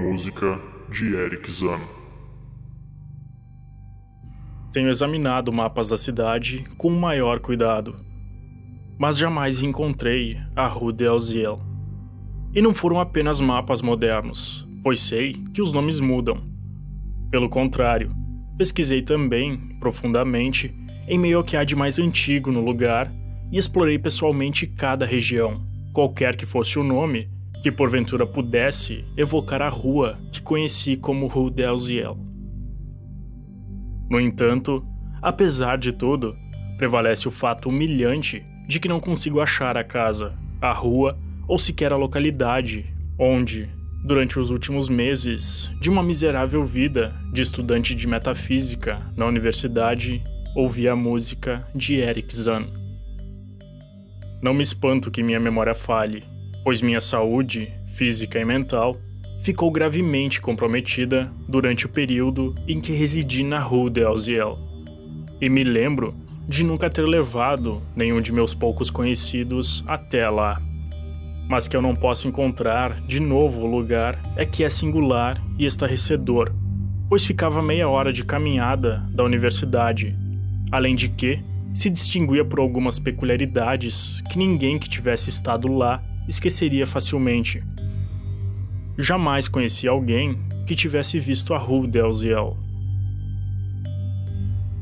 música de Eric Zahn. Tenho examinado mapas da cidade com o maior cuidado, mas jamais encontrei a Rue d'Elziel. E não foram apenas mapas modernos, pois sei que os nomes mudam. Pelo contrário, pesquisei também, profundamente, em meio ao que há de mais antigo no lugar e explorei pessoalmente cada região, qualquer que fosse o nome, que porventura pudesse evocar a rua que conheci como Rue d'Elziel. No entanto, apesar de tudo, prevalece o fato humilhante de que não consigo achar a casa, a rua ou sequer a localidade onde, durante os últimos meses de uma miserável vida de estudante de metafísica na universidade, ouvi a música de Eric Zahn. Não me espanto que minha memória falhe, pois minha saúde, física e mental, ficou gravemente comprometida durante o período em que residi na Rue d'Elziel. E me lembro de nunca ter levado nenhum de meus poucos conhecidos até lá. Mas que eu não posso encontrar de novo o lugar é que é singular e estarrecedor, pois ficava meia hora de caminhada da universidade, além de que se distinguia por algumas peculiaridades que ninguém que tivesse estado lá esqueceria facilmente. Jamais conheci alguém que tivesse visto a Rue d'Elziel.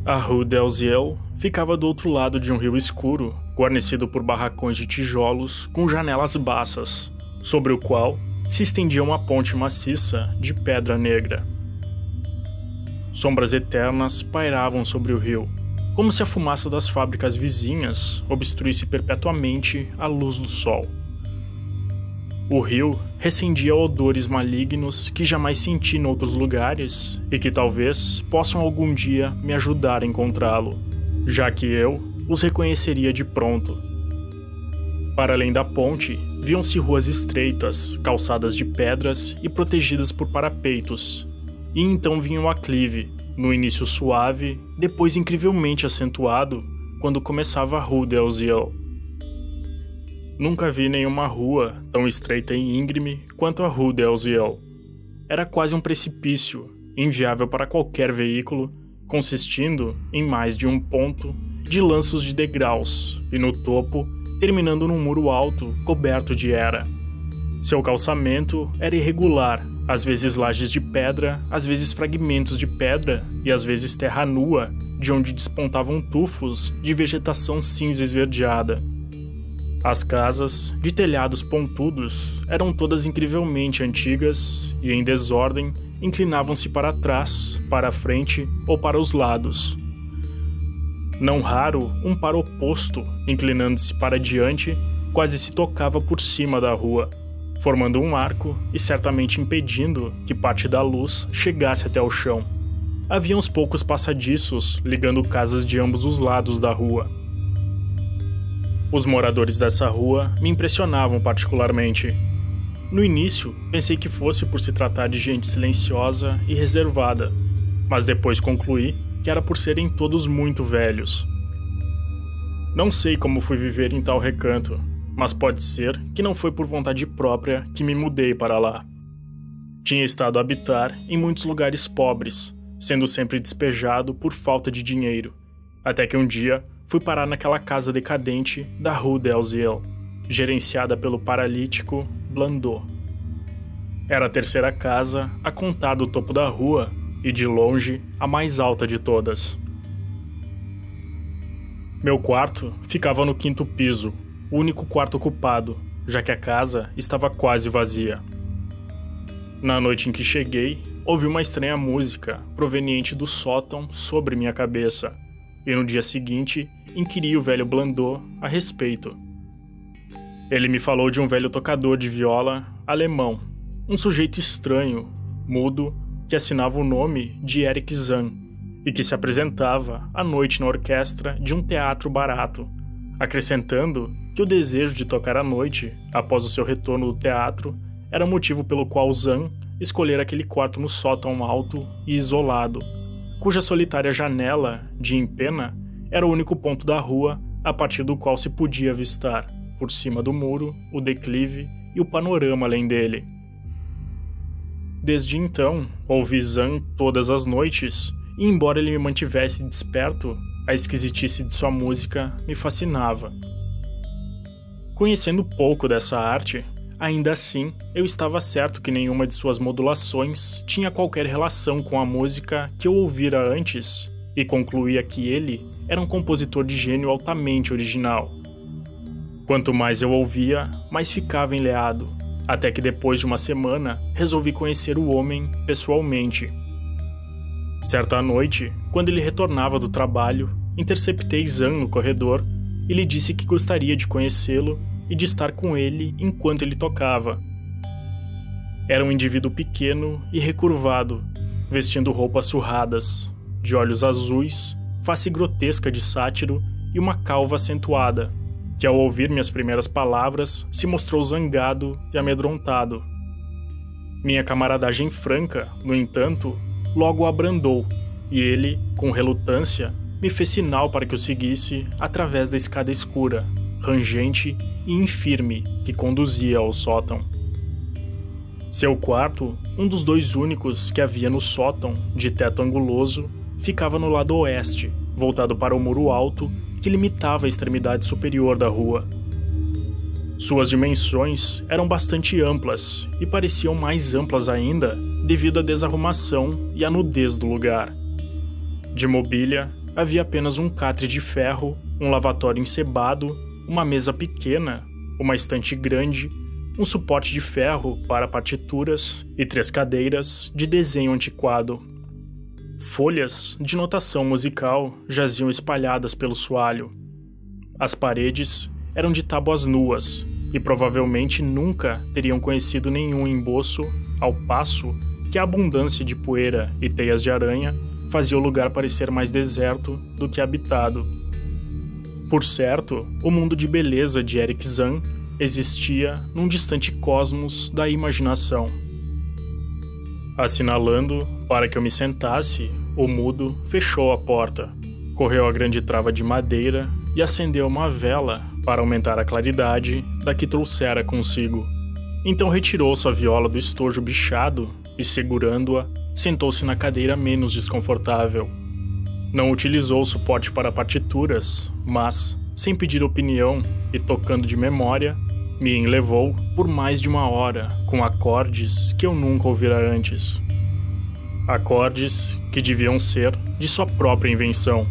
A Rue d'Elziel ficava do outro lado de um rio escuro, guarnecido por barracões de tijolos com janelas baças, sobre o qual se estendia uma ponte maciça de pedra negra. Sombras eternas pairavam sobre o rio, como se a fumaça das fábricas vizinhas obstruísse perpetuamente a luz do sol. O rio recendia odores malignos que jamais senti em outros lugares e que talvez possam algum dia me ajudar a encontrá-lo, já que eu os reconheceria de pronto. Para além da ponte, viam-se ruas estreitas, calçadas de pedras e protegidas por parapeitos, e então vinha um aclive, no início suave, depois incrivelmente acentuado, quando começava a Rue d'Elziel. Nunca vi nenhuma rua tão estreita e íngreme quanto a Rue d'Elziel. Era quase um precipício, inviável para qualquer veículo, consistindo em mais de um ponto de lanços de degraus, e no topo, terminando num muro alto coberto de era. Seu calçamento era irregular, às vezes lajes de pedra, às vezes fragmentos de pedra e às vezes terra nua, de onde despontavam tufos de vegetação cinza esverdeada. As casas, de telhados pontudos, eram todas incrivelmente antigas e, em desordem, inclinavam-se para trás, para a frente ou para os lados. Não raro, um par oposto, inclinando-se para diante, quase se tocava por cima da rua, formando um arco e certamente impedindo que parte da luz chegasse até o chão. Havia uns poucos passadiços ligando casas de ambos os lados da rua. Os moradores dessa rua me impressionavam particularmente. No início, pensei que fosse por se tratar de gente silenciosa e reservada, mas depois concluí que era por serem todos muito velhos. Não sei como fui viver em tal recanto, mas pode ser que não foi por vontade própria que me mudei para lá. Tinha estado a habitar em muitos lugares pobres, sendo sempre despejado por falta de dinheiro, até que um dia fui parar naquela casa decadente da Rue d'Elziel, gerenciada pelo paralítico Blandot. Era a terceira casa a contar do topo da rua e, de longe, a mais alta de todas. Meu quarto ficava no quinto piso, o único quarto ocupado, já que a casa estava quase vazia. Na noite em que cheguei, ouvi uma estranha música proveniente do sótão sobre minha cabeça, e no dia seguinte inquiri o velho Blandot a respeito. Ele me falou de um velho tocador de viola alemão, um sujeito estranho, mudo, que assinava o nome de Eric Zahn e que se apresentava à noite na orquestra de um teatro barato, acrescentando que o desejo de tocar à noite, após o seu retorno do teatro, era o motivo pelo qual Zahn escolhera aquele quarto no sótão alto e isolado, cuja solitária janela, de empena, era o único ponto da rua a partir do qual se podia avistar, por cima do muro, o declive e o panorama além dele. Desde então, ouvi Zan todas as noites, e embora ele me mantivesse desperto, a esquisitice de sua música me fascinava. Conhecendo pouco dessa arte, ainda assim, eu estava certo que nenhuma de suas modulações tinha qualquer relação com a música que eu ouvira antes, e concluía que ele era um compositor de gênio altamente original. Quanto mais eu ouvia, mais ficava enleado, até que depois de uma semana resolvi conhecer o homem pessoalmente. Certa noite, quando ele retornava do trabalho, interceptei Zan no corredor e lhe disse que gostaria de conhecê-lo e de estar com ele enquanto ele tocava. Era um indivíduo pequeno e recurvado, vestindo roupas surradas, de olhos azuis, face grotesca de sátiro e uma calva acentuada, que ao ouvir minhas primeiras palavras se mostrou zangado e amedrontado. Minha camaradagem franca, no entanto, logo o abrandou, e ele, com relutância, me fez sinal para que o seguisse através da escada escura, rangente e infirme que conduzia ao sótão. Seu quarto, um dos dois únicos que havia no sótão, de teto anguloso, ficava no lado oeste, voltado para o muro alto que limitava a extremidade superior da rua. Suas dimensões eram bastante amplas e pareciam mais amplas ainda devido à desarrumação e à nudez do lugar. De mobília, havia apenas um catre de ferro, um lavatório encebado, uma mesa pequena, uma estante grande, um suporte de ferro para partituras e 3 cadeiras de desenho antiquado. Folhas de notação musical jaziam espalhadas pelo soalho. As paredes eram de tábuas nuas e provavelmente nunca teriam conhecido nenhum emboço, ao passo que a abundância de poeira e teias de aranha fazia o lugar parecer mais deserto do que habitado. Por certo, o mundo de beleza de Eric Zan existia num distante cosmos da imaginação. Assinalando para que eu me sentasse, o mudo fechou a porta, correu a grande trava de madeira e acendeu uma vela para aumentar a claridade da que trouxera consigo. Então retirou sua viola do estojo bichado e, segurando-a, sentou-se na cadeira menos desconfortável. Não utilizou o suporte para partituras, mas, sem pedir opinião e tocando de memória, me enlevou por mais de 1 hora com acordes que eu nunca ouvira antes. Acordes que deviam ser de sua própria invenção.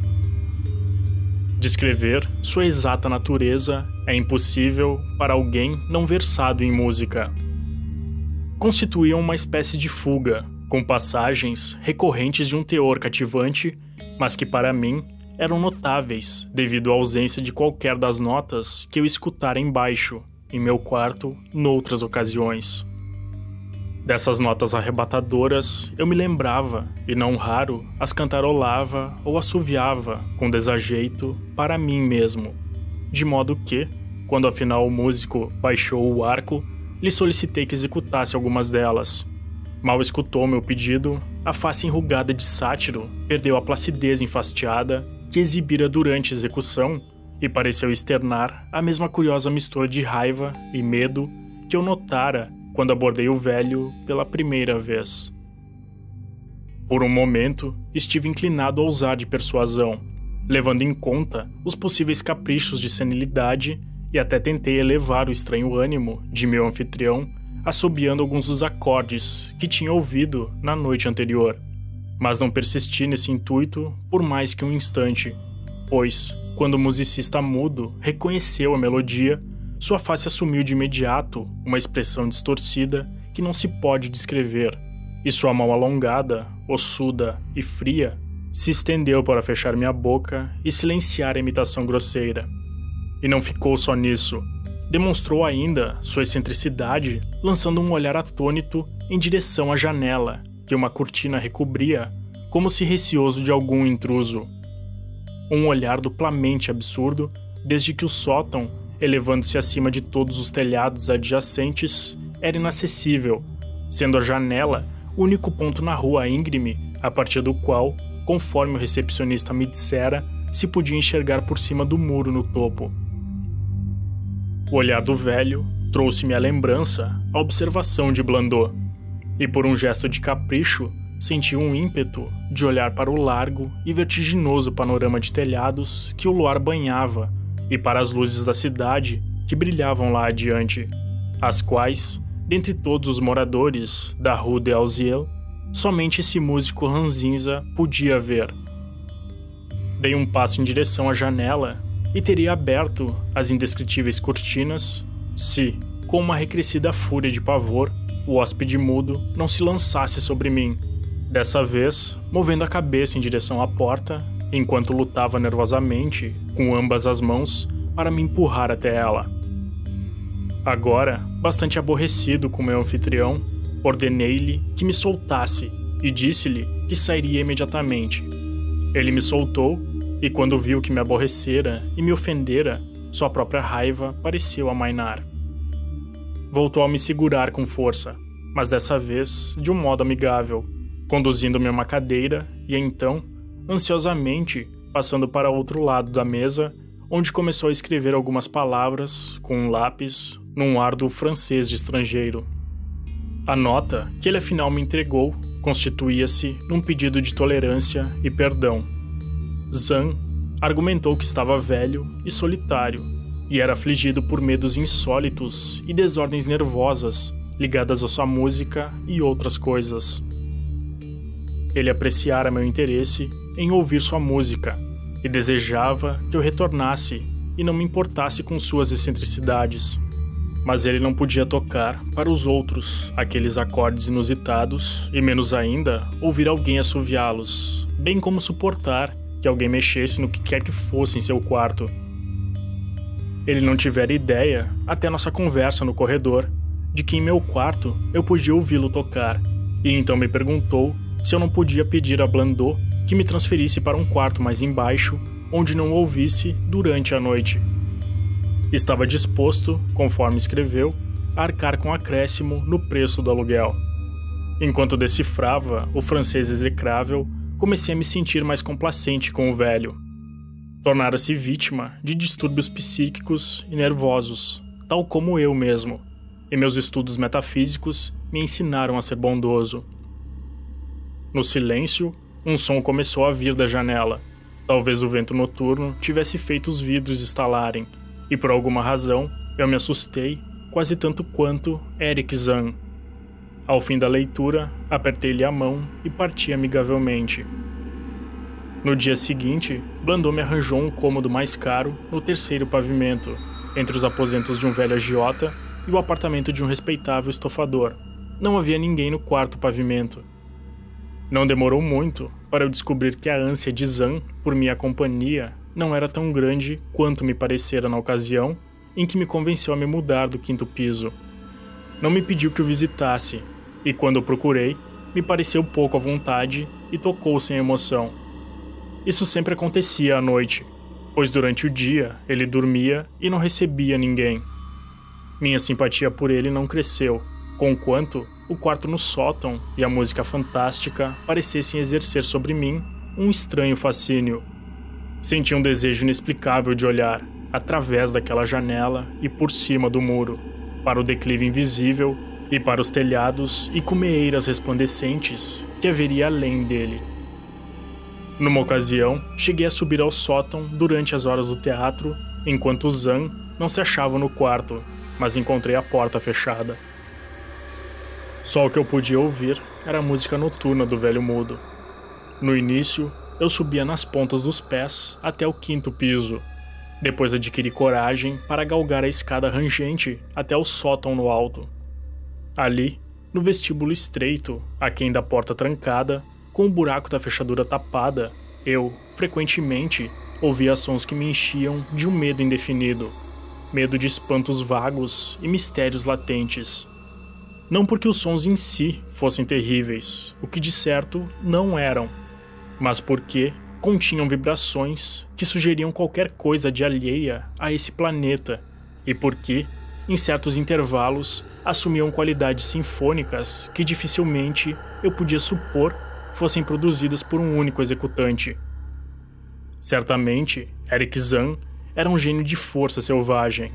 Descrever sua exata natureza é impossível para alguém não versado em música. Constituíam uma espécie de fuga, com passagens recorrentes de um teor cativante, mas que para mim eram notáveis devido à ausência de qualquer das notas que eu escutara embaixo, em meu quarto, noutras ocasiões. Dessas notas arrebatadoras eu me lembrava, e não raro as cantarolava ou assoviava com desajeito para mim mesmo, de modo que, quando afinal o músico baixou o arco, lhe solicitei que executasse algumas delas. Mal escutou meu pedido, a face enrugada de sátiro perdeu a placidez enfastiada que exibira durante a execução e pareceu externar a mesma curiosa mistura de raiva e medo que eu notara quando abordei o velho pela primeira vez. Por um momento, estive inclinado a usar de persuasão, levando em conta os possíveis caprichos de senilidade e até tentei elevar o estranho ânimo de meu anfitrião assobiando alguns dos acordes que tinha ouvido na noite anterior, mas não persisti nesse intuito por mais que um instante, pois, quando o musicista mudo reconheceu a melodia, sua face assumiu de imediato uma expressão distorcida que não se pode descrever, e sua mão alongada, ossuda e fria se estendeu para fechar minha boca e silenciar a imitação grosseira. E não ficou só nisso. Demonstrou ainda sua excentricidade, lançando um olhar atônito em direção à janela, que uma cortina recobria, como se receoso de algum intruso. Um olhar duplamente absurdo, desde que o sótão, elevando-se acima de todos os telhados adjacentes, era inacessível, sendo a janela o único ponto na rua íngreme a partir do qual, conforme o recepcionista me dissera, se podia enxergar por cima do muro no topo. O olhar do velho trouxe-me à lembrança a observação de Blandot. e por um gesto de capricho, senti um ímpeto de olhar para o largo e vertiginoso panorama de telhados que o luar banhava e para as luzes da cidade que brilhavam lá adiante, as quais, dentre todos os moradores da Rue de Alziel, somente esse músico ranzinza podia ver. Dei um passo em direção à janela e teria aberto as indescritíveis cortinas se, com uma recrescida fúria de pavor, o hóspede mudo não se lançasse sobre mim, dessa vez movendo a cabeça em direção à porta, enquanto lutava nervosamente com ambas as mãos para me empurrar até ela. Agora, bastante aborrecido com meu anfitrião, ordenei-lhe que me soltasse e disse-lhe que sairia imediatamente. Ele me soltou e, quando viu que me aborrecera e me ofendera, sua própria raiva pareceu amainar. Voltou a me segurar com força, mas dessa vez de um modo amigável, conduzindo-me a uma cadeira e então, ansiosamente, passando para outro lado da mesa, onde começou a escrever algumas palavras com um lápis num árduo francês de estrangeiro. A nota que ele afinal me entregou constituía-se num pedido de tolerância e perdão. Zan argumentou que estava velho e solitário e era afligido por medos insólitos e desordens nervosas ligadas à sua música e outras coisas. Ele apreciara meu interesse em ouvir sua música e desejava que eu retornasse e não me importasse com suas excentricidades. Mas ele não podia tocar para os outros aqueles acordes inusitados e menos ainda ouvir alguém assoviá-los, bem como suportar que alguém mexesse no que quer que fosse em seu quarto. Ele não tivera ideia, até nossa conversa no corredor, de que em meu quarto eu podia ouvi-lo tocar, e então me perguntou se eu não podia pedir a Blandot que me transferisse para um quarto mais embaixo, onde não o ouvisse durante a noite. Estava disposto, conforme escreveu, a arcar com acréscimo no preço do aluguel. Enquanto decifrava o francês execrável, comecei a me sentir mais complacente com o velho. Tornara-se vítima de distúrbios psíquicos e nervosos, tal como eu mesmo, e meus estudos metafísicos me ensinaram a ser bondoso. No silêncio, um som começou a vir da janela. Talvez o vento noturno tivesse feito os vidros estalarem, e por alguma razão eu me assustei quase tanto quanto Eric Zan. Ao fim da leitura, apertei-lhe a mão e parti amigavelmente. No dia seguinte, Blandot me arranjou um cômodo mais caro no terceiro pavimento, entre os aposentos de um velho agiota e o apartamento de um respeitável estofador. Não havia ninguém no quarto pavimento. Não demorou muito para eu descobrir que a ânsia de Zan por minha companhia não era tão grande quanto me parecera na ocasião em que me convenceu a me mudar do quinto piso. Não me pediu que o visitasse, e quando eu procurei, me pareceu pouco à vontade e tocou sem emoção. Isso sempre acontecia à noite, pois durante o dia ele dormia e não recebia ninguém. Minha simpatia por ele não cresceu, conquanto o quarto no sótão e a música fantástica parecessem exercer sobre mim um estranho fascínio. Senti um desejo inexplicável de olhar, através daquela janela e por cima do muro, para o declive invisível e para os telhados e cumeeiras resplandecentes que haveria além dele. Numa ocasião, cheguei a subir ao sótão durante as horas do teatro, enquanto Zan não se achava no quarto, mas encontrei a porta fechada. Só o que eu podia ouvir era a música noturna do velho mudo. No início, eu subia nas pontas dos pés até o quinto piso. Depois adquiri coragem para galgar a escada rangente até o sótão no alto. Ali, no vestíbulo estreito, aquém da porta trancada, com o buraco da fechadura tapada, eu, frequentemente, ouvia sons que me enchiam de um medo indefinido. Medo de espantos vagos e mistérios latentes. Não porque os sons em si fossem terríveis, o que de certo não eram, mas porque continham vibrações que sugeriam qualquer coisa de alheia a esse planeta e porque, em certos intervalos, assumiam qualidades sinfônicas que dificilmente eu podia supor fossem produzidas por um único executante. Certamente, Eric Zan era um gênio de força selvagem.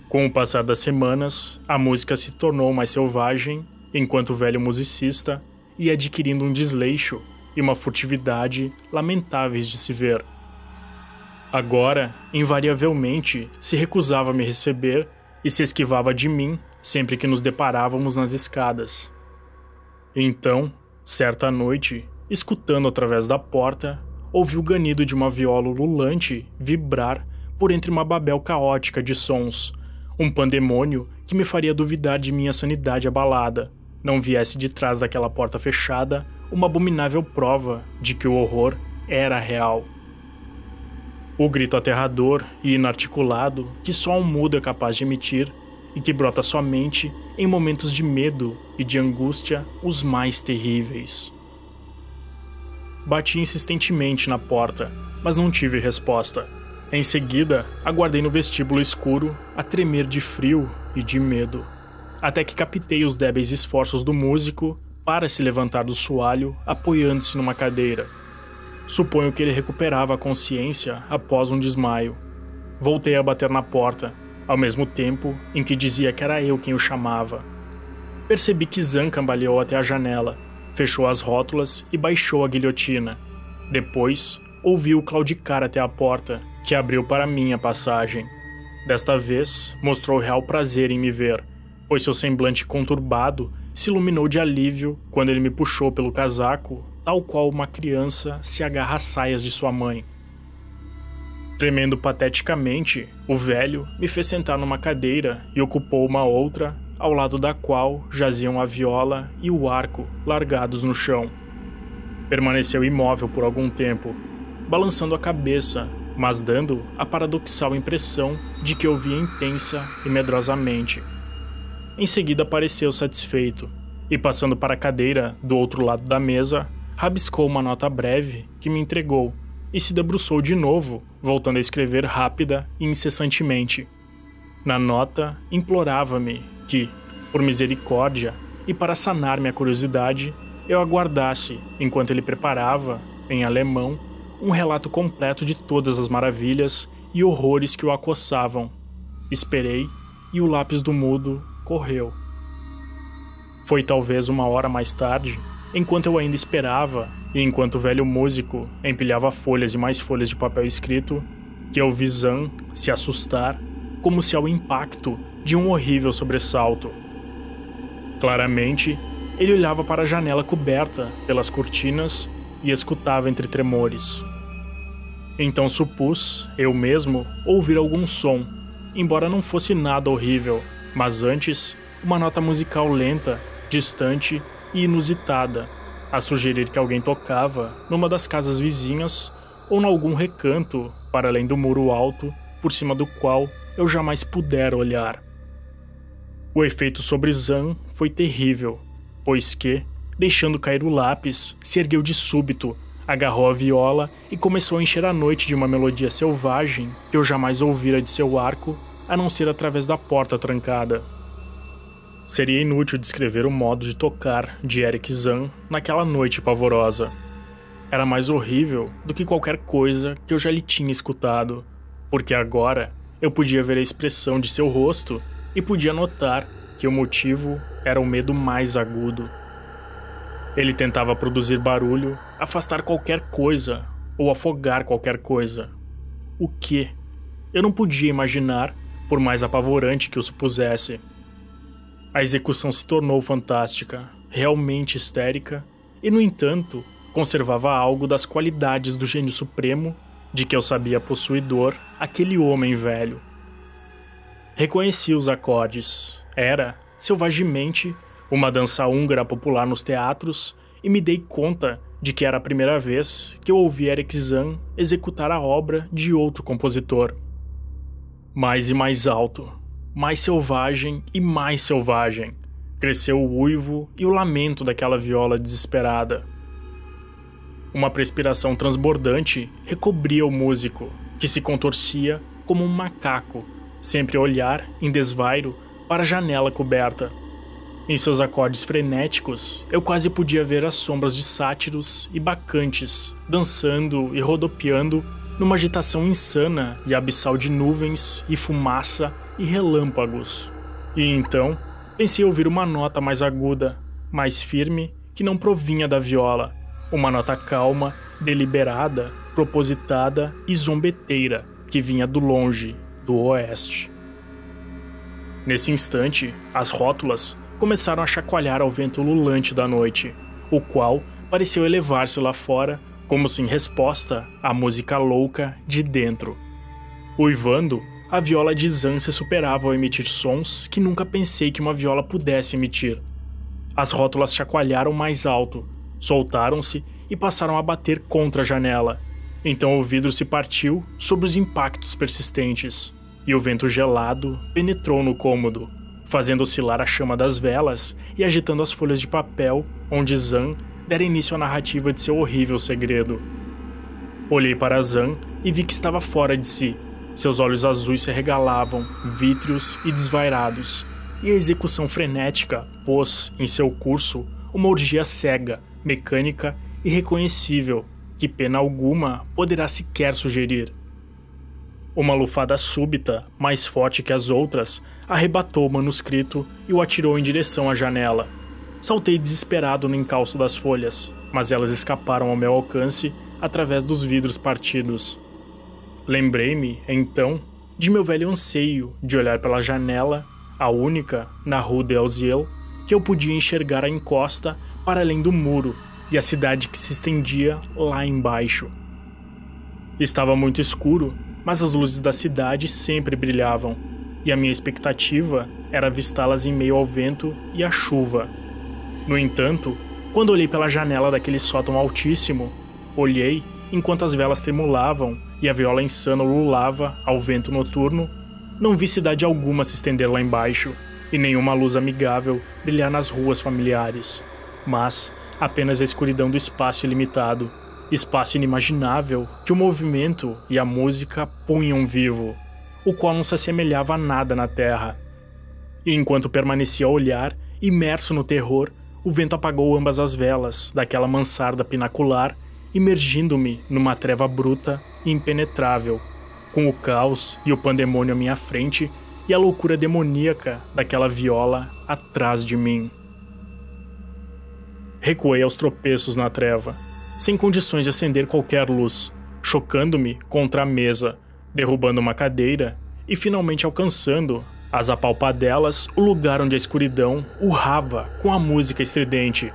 Com o passar das semanas, a música se tornou mais selvagem enquanto o velho musicista ia adquirindo um desleixo e uma furtividade lamentáveis de se ver. Agora, invariavelmente, se recusava a me receber e se esquivava de mim sempre que nos deparávamos nas escadas. Então, certa noite, escutando através da porta, ouvi o ganido de uma viola ululante vibrar por entre uma babel caótica de sons, um pandemônio que me faria duvidar de minha sanidade abalada, não viesse de trás daquela porta fechada uma abominável prova de que o horror era real. O grito aterrador e inarticulado que só um mudo é capaz de emitir e que brota somente em momentos de medo e de angústia os mais terríveis. Bati insistentemente na porta, mas não tive resposta. Em seguida, aguardei no vestíbulo escuro, a tremer de frio e de medo, até que captei os débeis esforços do músico para se levantar do soalho, apoiando-se numa cadeira. Suponho que ele recuperava a consciência após um desmaio. Voltei a bater na porta, ao mesmo tempo em que dizia que era eu quem o chamava. Percebi que Zan cambaleou até a janela, fechou as rótulas e baixou a guilhotina. Depois, ouvi-o claudicar até a porta, que abriu para mim a passagem. Desta vez, mostrou real prazer em me ver, pois seu semblante conturbado se iluminou de alívio quando ele me puxou pelo casaco, tal qual uma criança se agarra às saias de sua mãe. Tremendo pateticamente, o velho me fez sentar numa cadeira e ocupou uma outra, ao lado da qual jaziam a viola e o arco largados no chão. Permaneceu imóvel por algum tempo, balançando a cabeça, mas dando a paradoxal impressão de que ouvia intensa e medrosamente. Em seguida pareceu satisfeito, e passando para a cadeira do outro lado da mesa, rabiscou uma nota breve que me entregou, e se debruçou de novo, voltando a escrever rápida e incessantemente. Na nota, implorava-me que, por misericórdia e para sanar minha curiosidade, eu aguardasse enquanto ele preparava, em alemão, um relato completo de todas as maravilhas e horrores que o acossavam. Esperei e o lápis do mudo correu. Foi talvez uma hora mais tarde, enquanto eu ainda esperava e enquanto o velho músico empilhava folhas e mais folhas de papel escrito, que eu vi Zan se assustar como se ao impacto de um horrível sobressalto. Claramente, ele olhava para a janela coberta pelas cortinas e escutava entre tremores. Então supus, eu mesmo, ouvir algum som, embora não fosse nada horrível, mas antes, uma nota musical lenta, distante e inusitada, a sugerir que alguém tocava numa das casas vizinhas ou em algum recanto para além do muro alto, por cima do qual eu jamais pudera olhar. O efeito sobre Zan foi terrível, pois que, deixando cair o lápis, se ergueu de súbito, agarrou a viola e começou a encher a noite de uma melodia selvagem que eu jamais ouvira de seu arco, a não ser através da porta trancada. Seria inútil descrever o modo de tocar de Eric Zan naquela noite pavorosa. Era mais horrível do que qualquer coisa que eu já lhe tinha escutado, porque agora eu podia ver a expressão de seu rosto e podia notar que o motivo era o medo mais agudo. Ele tentava produzir barulho, afastar qualquer coisa ou afogar qualquer coisa. O que? Eu não podia imaginar, por mais apavorante que o supusesse. A execução se tornou fantástica, realmente histérica, e, no entanto, conservava algo das qualidades do gênio supremo de que eu sabia possuidor aquele homem velho. Reconheci os acordes. Era, selvagemente, uma dança húngara popular nos teatros, e me dei conta de que era a primeira vez que eu ouvi Eric Zan executar a obra de outro compositor. Mais e mais alto, mais selvagem e mais selvagem, cresceu o uivo e o lamento daquela viola desesperada. Uma perspiração transbordante recobria o músico, que se contorcia como um macaco, sempre a olhar, em desvairo, para a janela coberta. Em seus acordes frenéticos, eu quase podia ver as sombras de sátiros e bacantes, dançando e rodopiando numa agitação insana e abissal de nuvens e fumaça e relâmpagos. E então, pensei ouvir uma nota mais aguda, mais firme, que não provinha da viola. Uma nota calma, deliberada, propositada e zombeteira, que vinha do longe, do oeste. Nesse instante, as rótulas começaram a chacoalhar ao vento ululante da noite, o qual pareceu elevar-se lá fora, como se em resposta à música louca de dentro. Uivando, a viola de Zan se superava ao emitir sons que nunca pensei que uma viola pudesse emitir. As rótulas chacoalharam mais alto, soltaram-se e passaram a bater contra a janela. Então o vidro se partiu sob os impactos persistentes, e o vento gelado penetrou no cômodo, fazendo oscilar a chama das velas e agitando as folhas de papel onde Zan dera início à narrativa de seu horrível segredo. Olhei para Zan e vi que estava fora de si. Seus olhos azuis se regalavam, vítreos e desvairados, e a execução frenética pôs, em seu curso, uma orgia cega, mecânica e reconhecível, que pena alguma poderá sequer sugerir. Uma lufada súbita, mais forte que as outras, arrebatou o manuscrito e o atirou em direção à janela. Saltei desesperado no encalço das folhas, mas elas escaparam ao meu alcance através dos vidros partidos. Lembrei-me, então, de meu velho anseio de olhar pela janela, a única, na Rue d'Elziel, que eu podia enxergar a encosta para além do muro e a cidade que se estendia lá embaixo. Estava muito escuro, mas as luzes da cidade sempre brilhavam, e a minha expectativa era avistá-las em meio ao vento e à chuva. No entanto, quando olhei pela janela daquele sótão altíssimo, olhei enquanto as velas tremulavam e a viola insana ululava ao vento noturno, não vi cidade alguma se estender lá embaixo e nenhuma luz amigável brilhar nas ruas familiares, mas apenas a escuridão do espaço ilimitado, espaço inimaginável que o movimento e a música punham vivo, o qual não se assemelhava a nada na terra. E enquanto permanecia a olhar, imerso no terror, o vento apagou ambas as velas daquela mansarda pinacular, imergindo-me numa treva bruta e impenetrável, com o caos e o pandemônio à minha frente e a loucura demoníaca daquela viola atrás de mim. Recuei aos tropeços na treva, sem condições de acender qualquer luz, chocando-me contra a mesa, derrubando uma cadeira e finalmente alcançando, às apalpadelas, o lugar onde a escuridão urrava com a música estridente.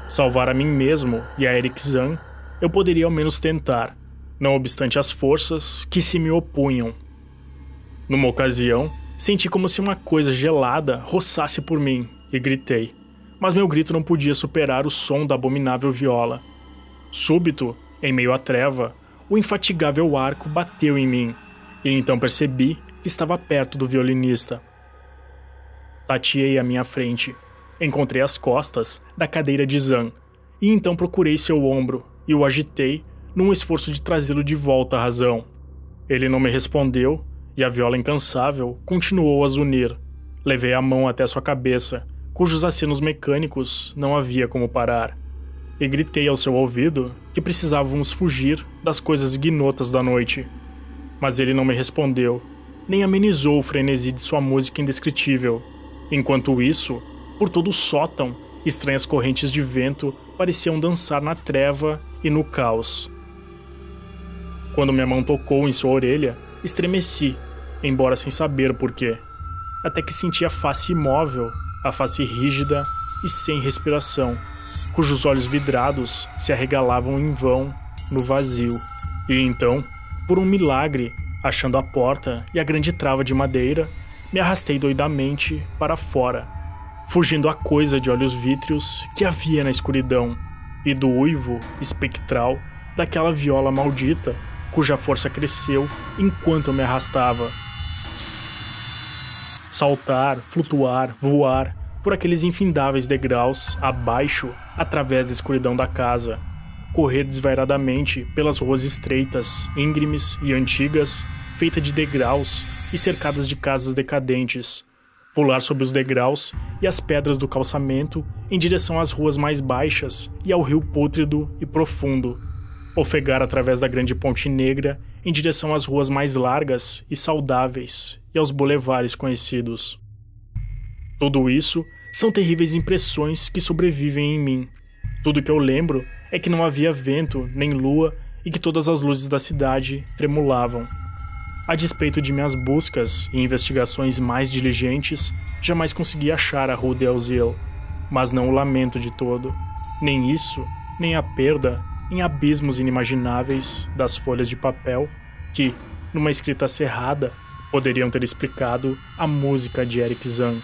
Salvar a mim mesmo e a Eric Zan eu poderia ao menos tentar, não obstante as forças que se me opunham. Numa ocasião, senti como se uma coisa gelada roçasse por mim e gritei, mas meu grito não podia superar o som da abominável viola. Súbito, em meio à treva, o infatigável arco bateu em mim, e então percebi que estava perto do violinista. Tateei à minha frente, encontrei as costas da cadeira de Zan, e então procurei seu ombro e o agitei num esforço de trazê-lo de volta à razão. Ele não me respondeu, e a viola incansável continuou a zunir. Levei a mão até sua cabeça, cujos acenos mecânicos não havia como parar, e gritei ao seu ouvido que precisávamos fugir das coisas ignotas da noite. Mas ele não me respondeu, nem amenizou o frenesi de sua música indescritível. Enquanto isso, por todo o sótão, estranhas correntes de vento pareciam dançar na treva e no caos. Quando minha mão tocou em sua orelha, estremeci, embora sem saber porquê, até que senti a face imóvel, a face rígida e sem respiração, cujos olhos vidrados se arregalavam em vão no vazio. E então, por um milagre, achando a porta e a grande trava de madeira, me arrastei doidamente para fora, fugindo à coisa de olhos vítreos que havia na escuridão e do uivo espectral daquela viola maldita, cuja força cresceu enquanto eu me arrastava. Saltar, flutuar, voar por aqueles infindáveis degraus abaixo, através da escuridão da casa, correr desvairadamente pelas ruas estreitas, íngremes e antigas, feitas de degraus e cercadas de casas decadentes, pular sobre os degraus e as pedras do calçamento em direção às ruas mais baixas e ao rio pútrido e profundo, ofegar através da grande ponte negra em direção às ruas mais largas e saudáveis e aos bulevares conhecidos. Tudo isso são terríveis impressões que sobrevivem em mim. Tudo que eu lembro é que não havia vento nem lua e que todas as luzes da cidade tremulavam. A despeito de minhas buscas e investigações mais diligentes, jamais consegui achar a Rue d'Elzeel, mas não o lamento de todo. Nem isso, nem a perda em abismos inimagináveis das folhas de papel que, numa escrita cerrada, poderiam ter explicado a música de Eric Zahn.